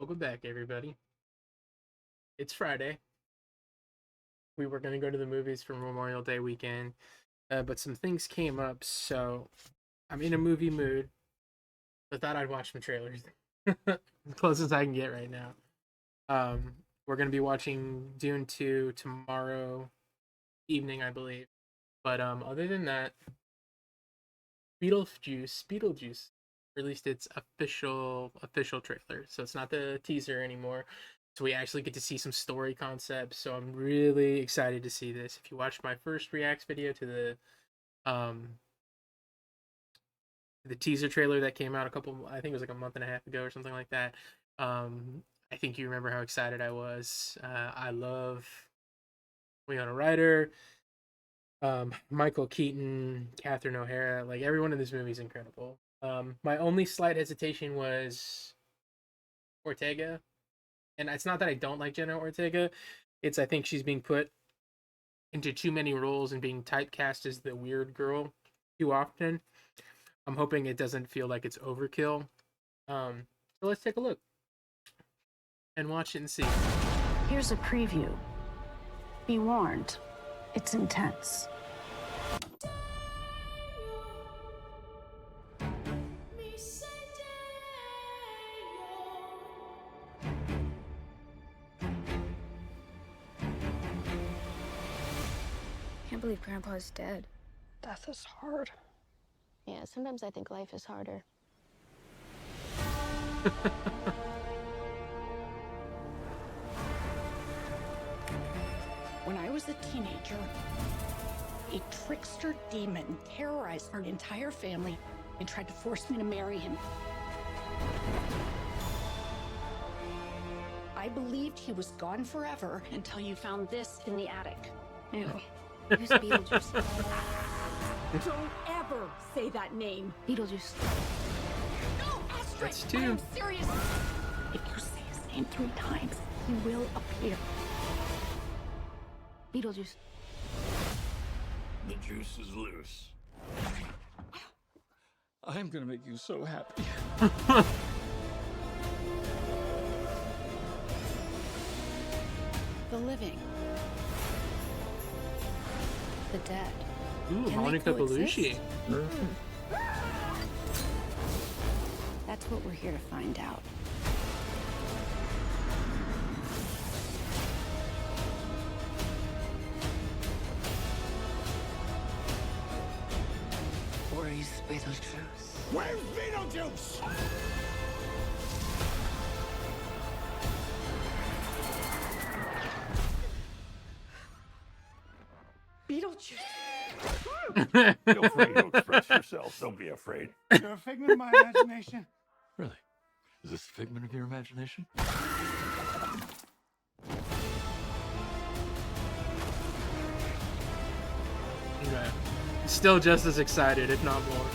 Welcome back, everybody. It's Friday. We were going to go to the movies for Memorial Day weekend, but some things came up, so I'm in a movie mood. I thought I'd watch some trailers. As close as I can get right now. We're going to be watching Dune 2 tomorrow evening, I believe. But other than that, BettleJuice released its official trailer. So it's not the teaser anymore. So we actually get to see some story concepts. So I'm really excited to see this. If you watched my first Reacts video to the teaser trailer that came out I think it was like a month and a half ago or something like that. I think you remember how excited I was. I love Winona Ryder, Michael Keaton, Catherine O'Hara. Like everyone in this movie is incredible. My only slight hesitation was Ortega, and it's not that I don't like Jenna Ortega. It's I think she's being put into too many roles and being typecast as the weird girl too often. I'm hoping it doesn't feel like it's overkill. So let's take a look and watch it and see. Here's a preview. Be warned, it's intense. Can't believe Grandpa's dead. Death is hard. Yeah, sometimes I think life is harder. When I was a teenager, a trickster demon terrorized our entire family and tried to force me to marry him. I believed he was gone forever until you found this in the attic. Ew. Who's Beetlejuice? Don't ever say that name. Beetlejuice. No, Astrid! That's two. I am serious. If you say his name 3 times, he will appear. Beetlejuice. The juice is loose. I'm gonna make you so happy. The living. The dead. Ooh, Can they Monica coexist? Bellucci. That's what we're here to find out. Where's BettleJuice? Where's BettleJuice? Beetlejuice! Feel free to express yourself. Don't be afraid. You're a figment of my imagination. Really? Is this a figment of your imagination? Okay. Still just as excited, if not more.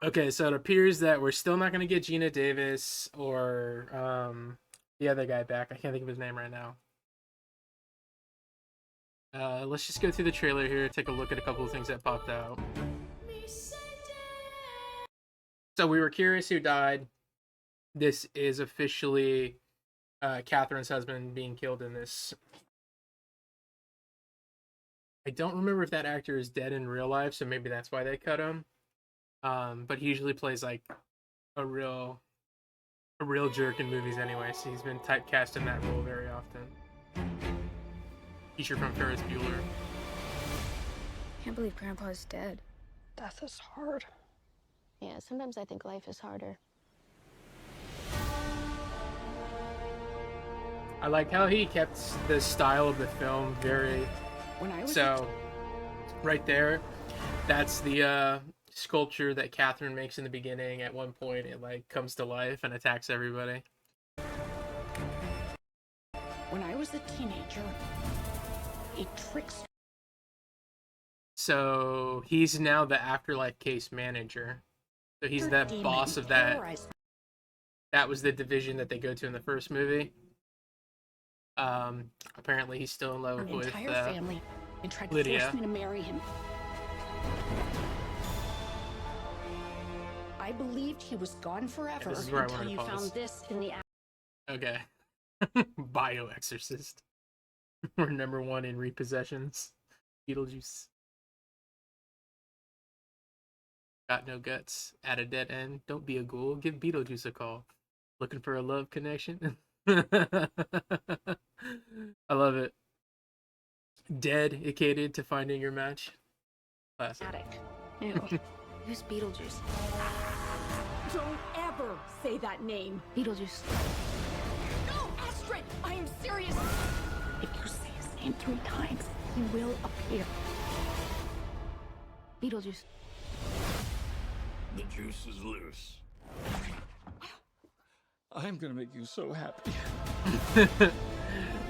Okay, so it appears that we're still not going to get Gina Davis or the other guy back. I can't think of his name right now. Let's just go through the trailer here, take a look at a couple of things that popped out. So we were curious who died. This is officially Catherine's husband being killed in this. I don't remember if that actor is dead in real life, so maybe that's why they cut him. But he usually plays like a real jerk in movies anyway, so he's been typecast in that role very often. Teacher from Ferris Bueller. Can't believe Grandpa's dead. Death is hard. Yeah, sometimes I think life is harder. I like how he kept the style of the film very. When I was So, right there, that's the sculpture that Catherine makes in the beginning. At one point, it like comes to life and attacks everybody. When I was a teenager, a trickster. So he's now the Afterlife case manager. So he's the demon boss of that. terrorized That was the division that they go to in the first movie. Apparently he's still in love our with entire family and tried to Lydia. force me to marry him. I believed he was gone forever this is where I until wanted to you pause. found this in the Okay. Bio Exorcist. We're #1 in repossessions. Beetlejuice. Got no guts. At a dead end. Don't be a ghoul. Give Beetlejuice a call. Looking for a love connection? I love it. Dedicated to finding your match. Classic. attic. Ew. Who's Beetlejuice? Don't ever say that name. Beetlejuice. No, Astrid, I am serious. If you say his name 3 times, he will appear. Beetlejuice. The juice is loose. I'm gonna make you so happy.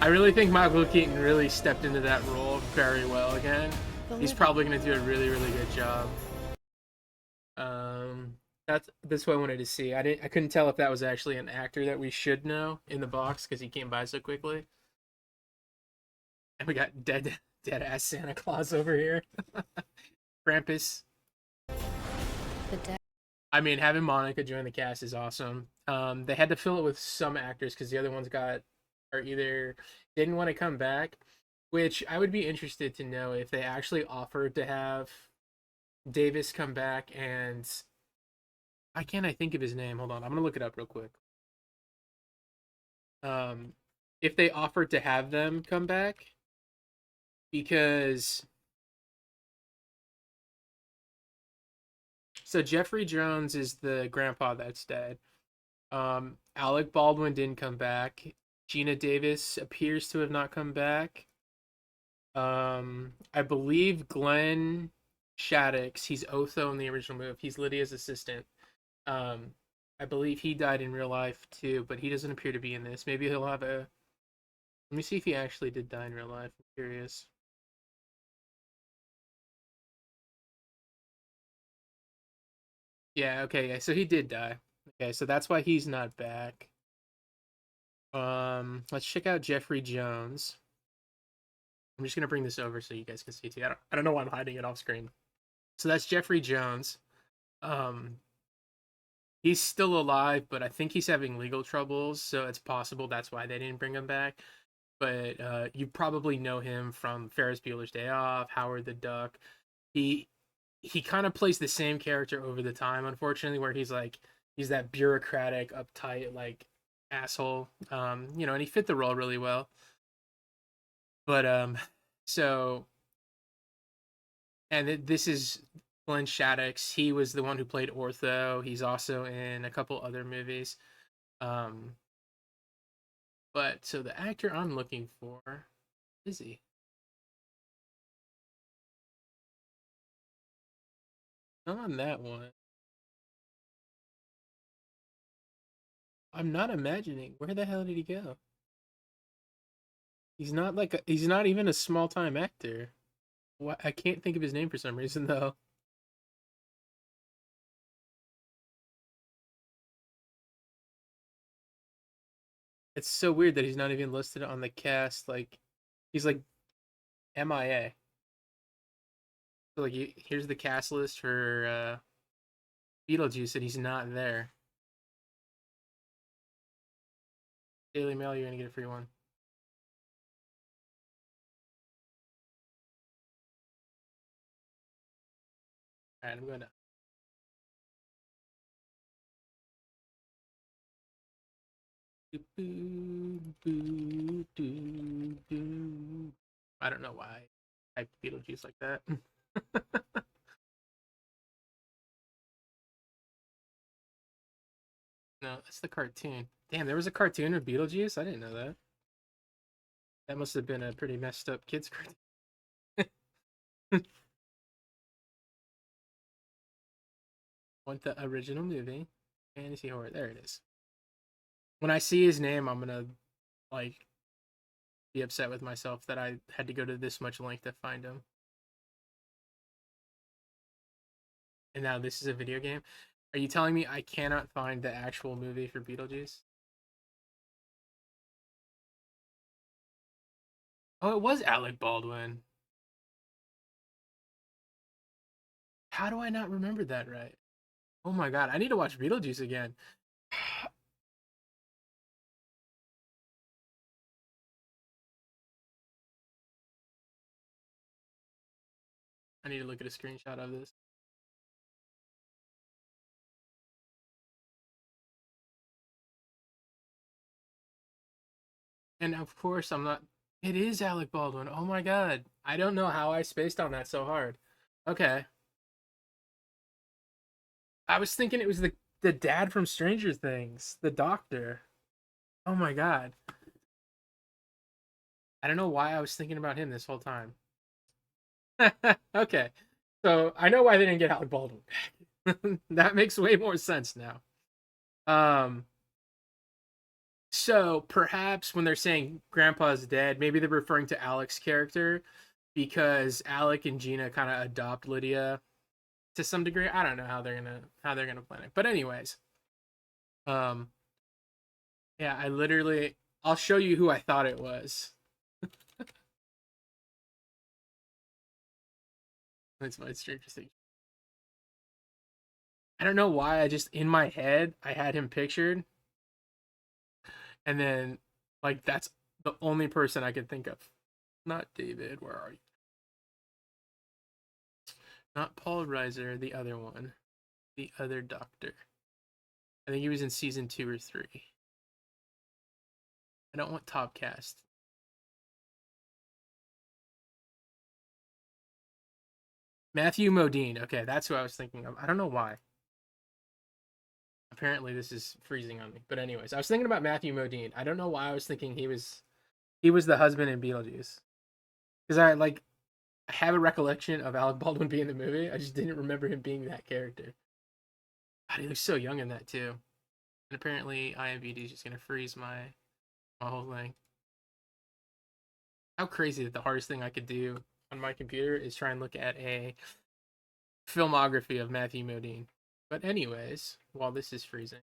I really think Michael Keaton really stepped into that role very well again. He's probably going to do a really, really good job. That's what I wanted to see. I couldn't tell if that was actually an actor that we should know in the box because he came by so quickly. And we got dead ass Santa Claus over here. Krampus. The dead. I mean, having Monica join the cast is awesome. They had to fill it with some actors because the other ones are either didn't want to come back, which I would be interested to know if they actually offered to have Davis come back. And why can't I think of his name? Hold on, I'm gonna look it up real quick. If they offered to have them come back, because so Jeffrey Jones is the grandpa that's dead. Alec Baldwin didn't come back. Gina Davis appears to have not come back. I believe Glenn Shaddix, he's Otho in the original movie. He's Lydia's assistant. I believe he died in real life too, but he doesn't appear to be in this. Maybe he'll have a. Let me see if he actually did die in real life. I'm curious. Yeah, okay, yeah, so he did die. Okay, so that's why he's not back. Let's check out Jeffrey Jones. I'm just gonna bring this over so you guys can see too. I don't know why I'm hiding it off screen. So that's Jeffrey Jones. He's still alive, but I think he's having legal troubles, so it's possible that's why they didn't bring him back. But you probably know him from Ferris Bueller's Day Off, Howard the Duck. He kind of plays the same character over the time, unfortunately, where he's that bureaucratic, uptight, like asshole. And he fit the role really well. But so, and this is Glenn Shaddix. He was the one who played Ortho. He's also in a couple other movies. But so the actor I'm looking for, is he? Not on that one. I'm not imagining. Where the hell did he go? He's not even a small time actor. What, I can't think of his name for some reason though. It's so weird that he's not even listed on the cast. Like, he's like MIA. So like, here's the cast list for Beetlejuice, and he's not there. Daily Mail, you're gonna get a free one. All right, I'm going to. I don't know why I typed Beetlejuice like that. No, that's the cartoon. Damn, there was a cartoon of Beetlejuice? I didn't know that. That must have been a pretty messed up kids cartoon. Want the original movie. Fantasy horror. There it is. When I see his name, I'm gonna like be upset with myself that I had to go to this much length to find him. And now this is a video game. Are you telling me I cannot find the actual movie for Beetlejuice? Oh, it was Alec Baldwin. How do I not remember that right? Oh my god, I need to watch Beetlejuice again. I need to look at a screenshot of this. And of course, I'm not. It is Alec Baldwin. Oh my god. I don't know how I spaced on that so hard. Okay. I was thinking it was the dad from Stranger Things, the doctor. Oh my god. I don't know why I was thinking about him this whole time. Okay. So I know why they didn't get Alec Baldwin back. That makes way more sense now. So perhaps when they're saying grandpa's dead, maybe they're referring to Alec's character because Alec and Gina kind of adopt Lydia to some degree. I don't know how they're gonna plan it. But anyways, um yeah, I'll show you who I thought it was. That's my Stranger Things. I don't know why I just in my head I had him pictured. And then like that's the only person I could think of. Not David, where are you? Not Paul Reiser, the other one. The other doctor. I think he was in season 2 or 3. I don't want top cast. Matthew Modine. Okay, that's who I was thinking of. I don't know why. Apparently this is freezing on me. But anyways, I was thinking about Matthew Modine. I don't know why I was thinking he was the husband in Beetlejuice. Because I have a recollection of Alec Baldwin being in the movie. I just didn't remember him being that character. God, he looks so young in that too. And apparently IMDb is just gonna freeze my whole thing. How crazy that the hardest thing I could do on my computer is try and look at a filmography of Matthew Modine. But anyways, while this is freezing.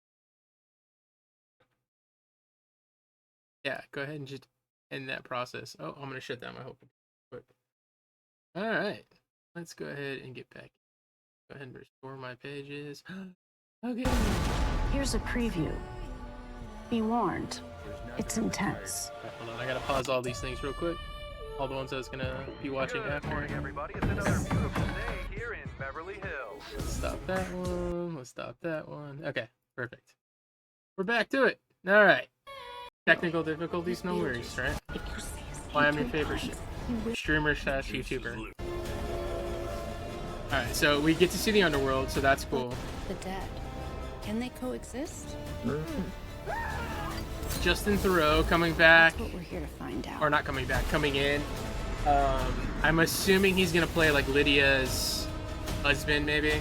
Yeah, go ahead and just end that process. Oh, I'm gonna shut down my whole computer. Alright. Let's go ahead and get back. Go ahead and restore my pages. Okay. Here's a preview. Be warned, it's intense. Right, hold on, I gotta pause all these things real quick. All the ones I was gonna be watching Good after. morning, everybody. It's another beautiful day here in Beverly Hills. Let's stop that one. Let's stop that one. Okay, perfect. We're back to it. All right. Technical difficulties, no worries, right? Why I'm your favorite streamer / YouTuber. All right, so we get to see the underworld, so that's cool. The dead. Can they coexist? Justin Theroux coming back, That's what we're here to find out. or not coming back, coming in. I'm assuming he's gonna play like Lydia's husband, maybe.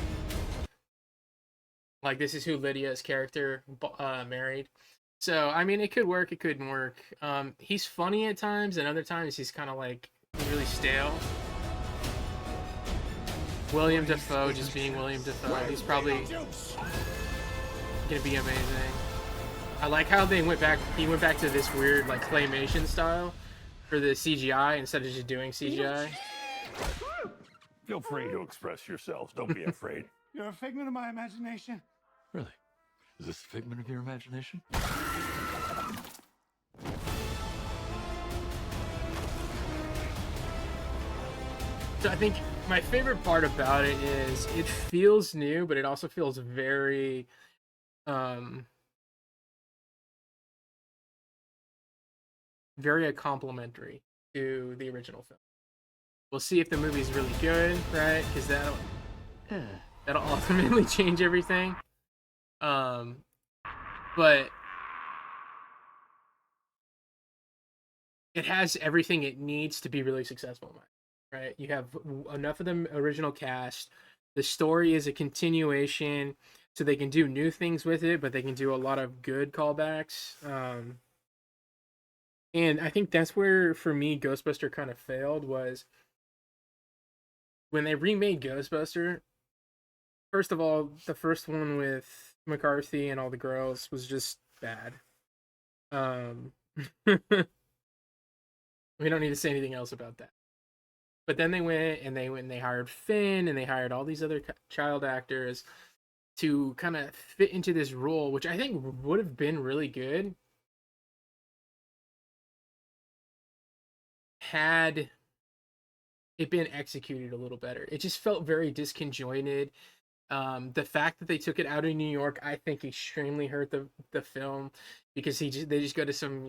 Like this is who Lydia's character married. So I mean, it could work, it couldn't work. He's funny at times, and other times he's kind of like really stale. William Dafoe just being William Dafoe. He's probably gonna be amazing. I like how they went back. He went back to this weird like claymation style for the CGI instead of just doing CGI. Feel free to express yourselves. Don't be afraid. You're a figment of my imagination. Really? Is this a figment of your imagination? So I think my favorite part about it is it feels new, but it also feels very very complimentary to the original film. We'll see if the movie's really good, right? Because that'll ultimately change everything. But it has everything it needs to be really successful, right? You have enough of the original cast. The story is a continuation, so they can do new things with it, but they can do a lot of good callbacks. And I think that's where, for me, Ghostbuster kind of failed, was when they remade Ghostbuster. First of all, the first one with McCarthy and all the girls was just bad. We don't need to say anything else about that. But then they hired Finn, and they hired all these other child actors to kind of fit into this role, which I think would have been really good had it been executed a little better. It just felt very disconjointed. The fact that they took it out of New York, I think, extremely hurt the film, because they just go to some,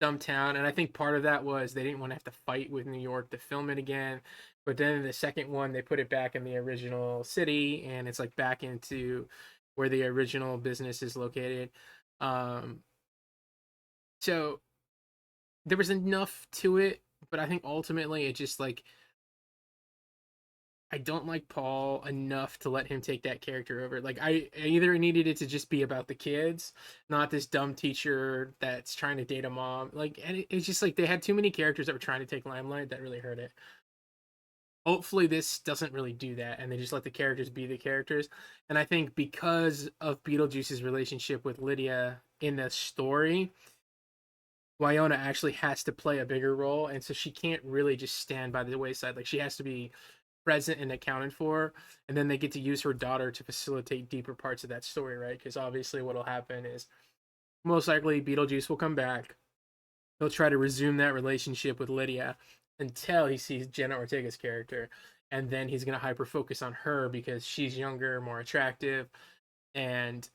dumb town, and I think part of that was they didn't want to have to fight with New York to film it again. But then in the second one, they put it back in the original city, and it's like back into where the original business is located. Um, so there was enough to it, but I think ultimately it just like I don't like Paul enough to let him take that character over. Like I either needed it to just be about the kids, not this dumb teacher that's trying to date a mom. Like, and it's just like they had too many characters that were trying to take limelight that really hurt it. Hopefully this doesn't really do that, and they just let the characters be the characters. And I think because of Beetlejuice's relationship with Lydia in the story, Wyona actually has to play a bigger role, and so she can't really just stand by the wayside. Like she has to be present and accounted for, and then they get to use her daughter to facilitate deeper parts of that story, right? Because obviously what'll happen is most likely Beetlejuice will come back. He'll try to resume that relationship with Lydia until he sees Jenna Ortega's character, and then he's going to hyper focus on her because she's younger, more attractive, and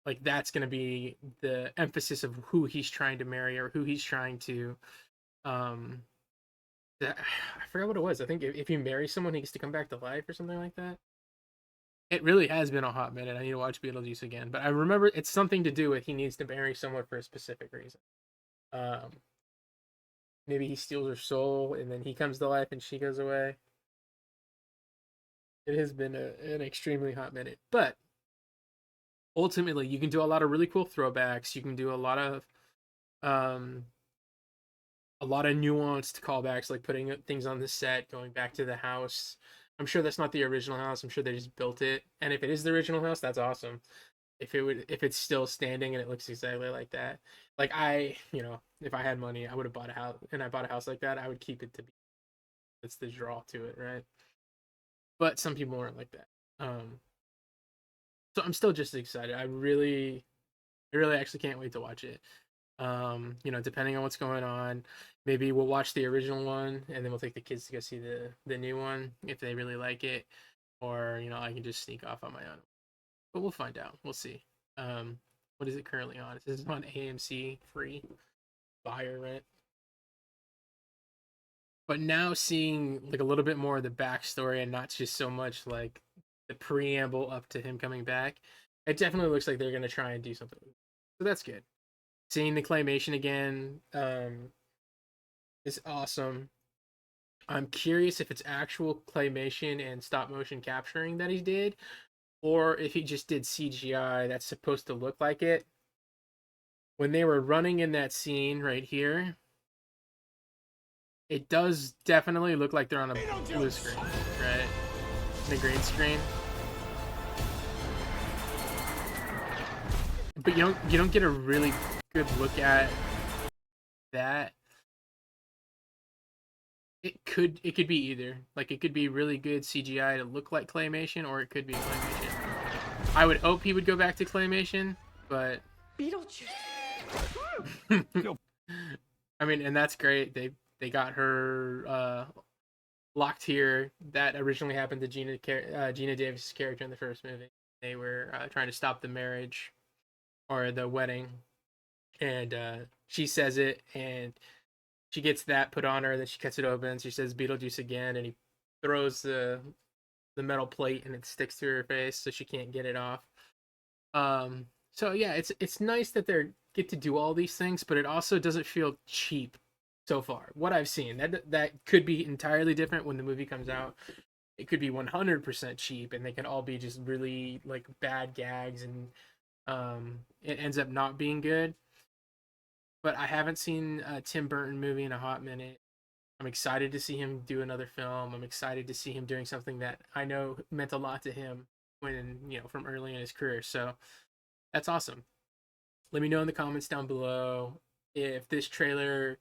like that's going to be the emphasis of who he's trying to marry or who he's trying to um I forgot what it was. I think if you marry someone, he gets to come back to life or something like that. It really has been a hot minute. I need to watch Beetlejuice again, but I remember it's something to do with he needs to marry someone for a specific reason. Um, Maybe he steals her soul and then he comes to life and she goes away. It has been an extremely hot minute, but ultimately, you can do a lot of really cool throwbacks. You can do um, a lot of nuanced callbacks, like putting things on the set, going back to the house. I'm sure that's not the original house. I'm sure they just built it. And if it is the original house, that's awesome. If it's still standing and it looks exactly like that, like if I had money, I would have bought a house, and I bought a house like that. I would keep it to be. That's the draw to it, right? But some people aren't like that. So I'm still just excited. I really actually can't wait to watch it. Depending on what's going on, maybe we'll watch the original one and then we'll take the kids to go see the new one if they really like it, or I can just sneak off on my own. But we'll find out. We'll see. What is it currently on? Is it on AMC free? Buy or rent? But now seeing like a little bit more of the backstory and not just so much like the preamble up to him coming back, it definitely looks like they're gonna try and do something. So that's good. Seeing the claymation again is awesome. I'm curious if it's actual claymation and stop motion capturing that he did, or if he just did CGI that's supposed to look like it. When they were running in that scene right here, it does definitely look like they're on a blue screen, right? The green screen. But you don't get a really good look at that. It could be either. Like it could be really good CGI to look like claymation, or it could be claymation. I would hope he would go back to claymation, but Beetlejuice. I mean, and that's great. They got her locked here. That originally happened to Gina Davis's character in the first movie. They were trying to stop the marriage or the wedding, and she says it, and she gets that put on her. Then she cuts it open. She says Beetlejuice again, and he throws the metal plate, and it sticks to her face, so she can't get it off. So yeah, it's nice that they get to do all these things, but it also doesn't feel cheap so far. What I've seen, that could be entirely different when the movie comes out. It could be 100% cheap, and they can all be just really like bad gags, and it ends up not being good. But I haven't seen a Tim Burton movie in a hot minute. I'm excited to see him do another film. I'm excited to see him doing something that I know meant a lot to him when, from early in his career. So that's awesome. Let me know in the comments down below if this trailer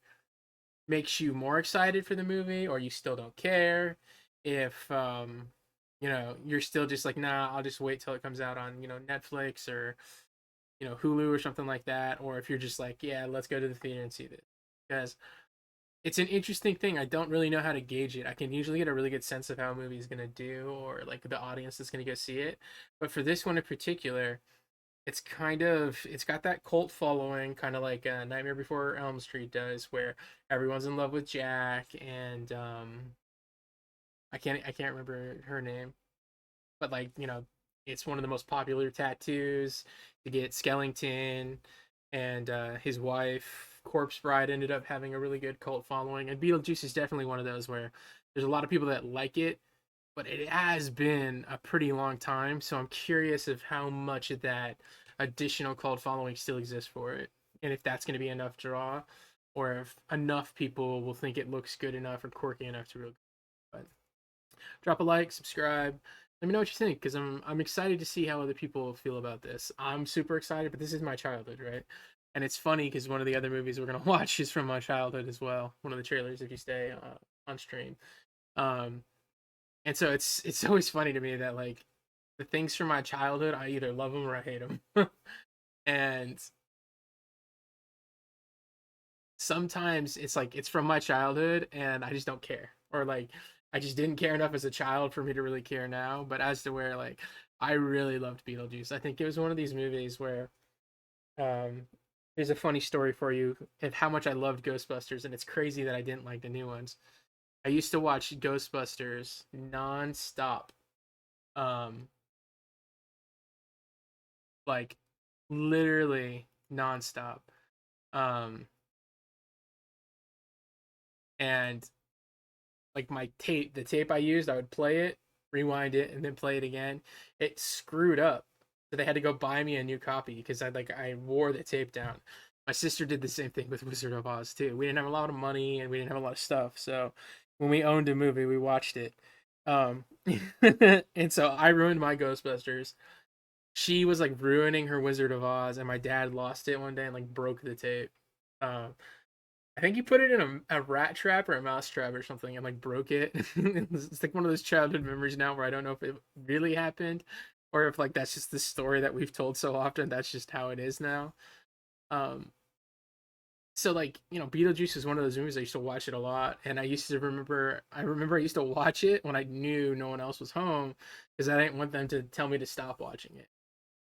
makes you more excited for the movie, or you still don't care. If you're still just like, nah, I'll just wait till it comes out on Netflix or Hulu or something like that, or if you're just like, yeah, let's go to the theater and see this, because it's an interesting thing. I don't really know how to gauge it. I can usually get a really good sense of how a movie is gonna do, or like the audience that's gonna go see it. But for this one in particular, it's got that cult following, kind of like Nightmare Before Elm Street does, where everyone's in love with Jack, and I can't remember her name, but like it's one of the most popular tattoos to get. Skellington and his wife Corpse Bride ended up having a really good cult following, and Beetlejuice is definitely one of those where there's a lot of people that like it, but it has been a pretty long time, so I'm curious of how much of that additional cult following still exists for it, and if that's going to be enough draw, or if enough people will think it looks good enough or quirky enough to really. But drop a like, subscribe. Let me know what you think, because I'm excited to see how other people feel about this. I'm super excited, but this is my childhood, right? And it's funny because one of the other movies we're gonna watch is from my childhood as well. One of the trailers, if you stay on stream. Um, and so it's always funny to me that like the things from my childhood, I either love them or I hate them. And sometimes it's like it's from my childhood and I just don't care, or like I just didn't care enough as a child for me to really care now. But as to where like I really loved Beetlejuice, I think it was one of these movies where um there's a funny story for you of how much I loved Ghostbusters, and it's crazy that I didn't like the new ones. I used to watch Ghostbusters nonstop, um like literally nonstop. um and like the tape I used, I would play it, rewind it, and then play it again. It screwed up, so they had to go buy me a new copy because I wore the tape down. My sister did the same thing with Wizard of Oz too. We didn't have a lot of money and we didn't have a lot of stuff, so when we owned a movie, we watched it. Um, and so I ruined my Ghostbusters. She was like ruining her Wizard of Oz, and my dad lost it one day and like broke the tape. Um, I think he put it in a rat trap or a mouse trap or something and like broke it. It's like one of those childhood memories now where I don't know if it really happened or if like that's just the story that we've told so often. That's just how it is now. Um, so like Beetlejuice is one of those movies I used to watch it a lot, and I remember I used to watch it when I knew no one else was home because I didn't want them to tell me to stop watching it.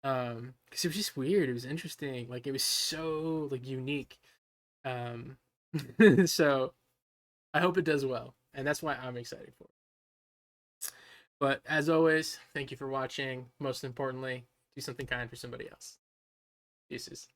Because it was just weird. It was interesting. Like it was so like unique. Um, so I hope it does well, and that's why I'm excited for it. But as always, thank you for watching. Most importantly, do something kind for somebody else. Deuces.